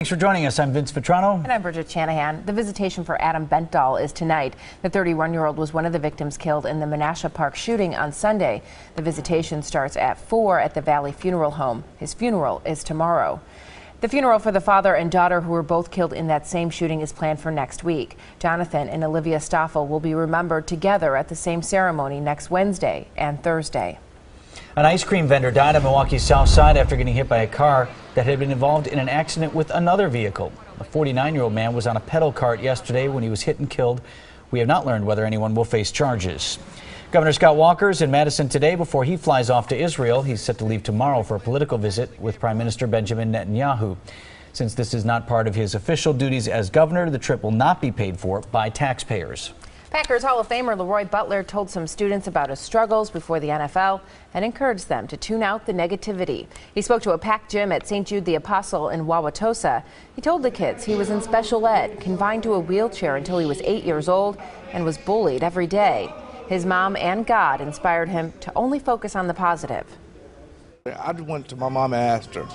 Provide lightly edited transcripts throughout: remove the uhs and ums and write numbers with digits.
Thanks for joining us. I'm Vince Vitrano. And I'm Bridget Shanahan. The visitation for Adam Bentdahl is tonight. The 31-year-old was one of the victims killed in the Menasha Park shooting on Sunday. The visitation starts at 4 at the Valley Funeral Home. His funeral is tomorrow. The funeral for the father and daughter who were both killed in that same shooting is planned for next week. Jonathan and Olivia Stoffel will be remembered together at the same ceremony next Wednesday and Thursday. An ice cream vendor died on Milwaukee's south side after getting hit by a car that had been involved in an accident with another vehicle. A 49-year-old man was on a pedal cart yesterday when he was hit and killed. We have not learned whether anyone will face charges. Governor Scott Walker is in Madison today before he flies off to Israel. He's set to leave tomorrow for a political visit with Prime Minister Benjamin Netanyahu. Since this is not part of his official duties as governor, the trip will not be paid for by taxpayers. Packers Hall of Famer Leroy Butler told some students about his struggles before the NFL and encouraged them to tune out the negativity. He spoke to a packed gym at St. Jude the Apostle in Wauwatosa. He told the kids he was in special ed, confined to a wheelchair until he was 8 years old, and was bullied every day. His mom and God inspired him to only focus on the positive. I went to my mom and asked her,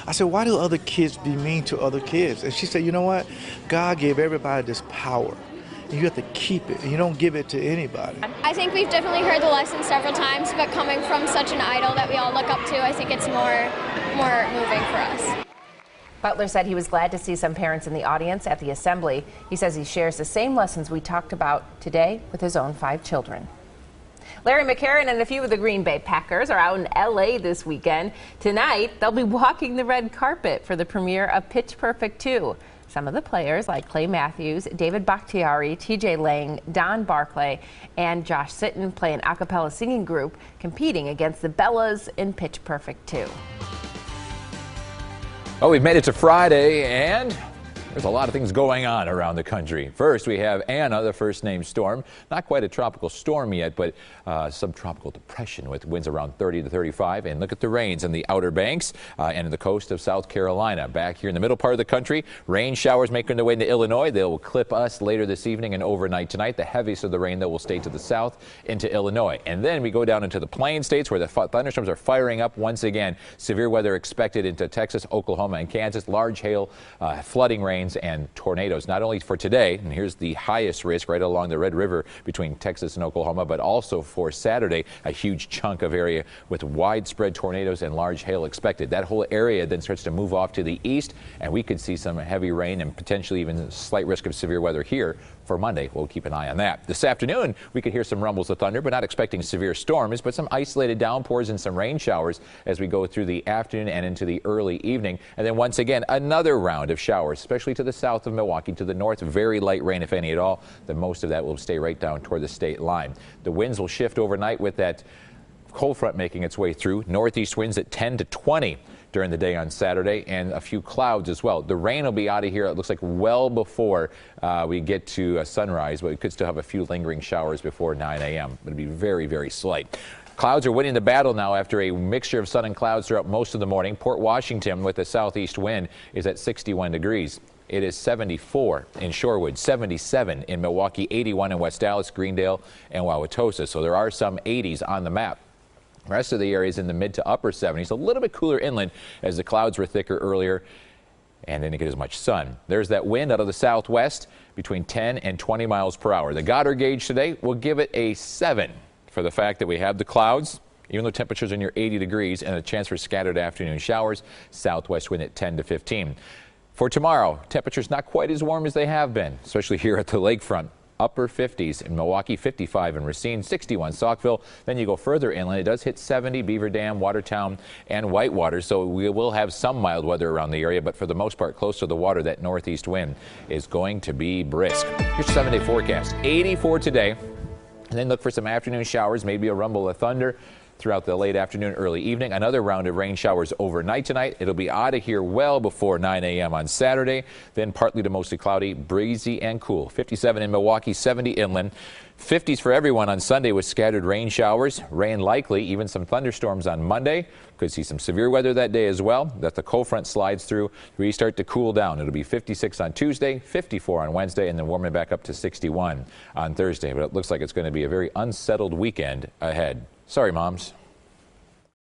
I said, why do other kids be mean to other kids? And she said, you know what? God gave everybody this power. You have to keep it, and you don't give it to anybody. I think we've definitely heard the lesson several times, but coming from such an idol that we all look up to, I think it's more moving for us. Butler said he was glad to see some parents in the audience at the assembly. He says he shares the same lessons we talked about today with his own 5 children. Larry McCarron and a few of the Green Bay Packers are out in L.A. this weekend. Tonight, they'll be walking the red carpet for the premiere of Pitch Perfect 2. Some of the players like Clay Matthews, David Bakhtiari, TJ Lang, Don Barclay, and Josh Sitton play an a cappella singing group competing against the Bellas in Pitch Perfect 2. Well, we've made it to Friday, and there's a lot of things going on around the country. First, we have Anna, the first-named storm. Not quite a tropical storm yet, but subtropical depression with winds around 30 to 35. And look at the rains in the Outer Banks and in the coast of South Carolina. Back here in the middle part of the country, rain showers making their way into Illinois. They will clip us later this evening and overnight tonight. The heaviest of the rain, though, will stay to the south into Illinois. And then we go down into the plain states where the thunderstorms are firing up once again. Severe weather expected into Texas, Oklahoma, and Kansas. Large hail, flooding rain, and tornadoes, not only for today, and here's the highest risk right along the Red River between Texas and Oklahoma, but also for Saturday, a huge chunk of area with widespread tornadoes and large hail expected. That whole area then starts to move off to the east, and we could see some heavy rain and potentially even a slight risk of severe weather here for Monday. We'll keep an eye on that. This afternoon, we could hear some rumbles of thunder, but not expecting severe storms, but some isolated downpours and some rain showers as we go through the afternoon and into the early evening. And then once again, another round of showers, especially to the south of Milwaukee. To the north, very light rain, if any at all. The most of that will stay right down toward the state line. The winds will shift overnight with that cold front making its way through. Northeast winds at 10 to 20 during the day on Saturday, and a few clouds as well. The rain will be out of here, it looks like, well before we get to sunrise, but we could still have a few lingering showers before 9 a.m. It'll be very, very slight. Clouds are winning the battle now after a mixture of sun and clouds throughout most of the morning. Port Washington with a southeast wind is at 61 degrees. It is 74 in Shorewood, 77 in Milwaukee, 81 in West Dallas, Greendale, and Wauwatosa. So there are some 80s on the map. The rest of the area is in the mid to upper 70s, a little bit cooler inland as the clouds were thicker earlier and didn't get as much sun. There's that wind out of the southwest between 10 and 20 miles per hour. The Goddard gauge today will give it a 7 for the fact that we have the clouds, even though temperatures are near 80 degrees, and a chance for scattered afternoon showers. Southwest wind at 10 to 15. For tomorrow, temperatures not quite as warm as they have been, especially here at the lakefront. Upper 50s in Milwaukee, 55 in Racine, 61 Saukville. Then you go further inland, it does hit 70 Beaver Dam, Watertown, and Whitewater. So we will have some mild weather around the area, but for the most part, close to the water, that northeast wind is going to be brisk. Here's your 7-day forecast. 84 today, and then look for some afternoon showers, maybe a rumble of thunder throughout the late afternoon, early evening. Another round of rain showers overnight tonight. It'll be out of here well before 9 a.m. on Saturday. Then partly to mostly cloudy, breezy and cool. 57 in Milwaukee, 70 inland. 50s for everyone on Sunday with scattered rain showers. Rain likely, even some thunderstorms on Monday. Could see some severe weather that day as well. That the cold front slides through. We start to cool down. It'll be 56 on Tuesday, 54 on Wednesday, and then warming back up to 61 on Thursday. But it looks like it's going to be a very unsettled weekend ahead. Sorry, moms.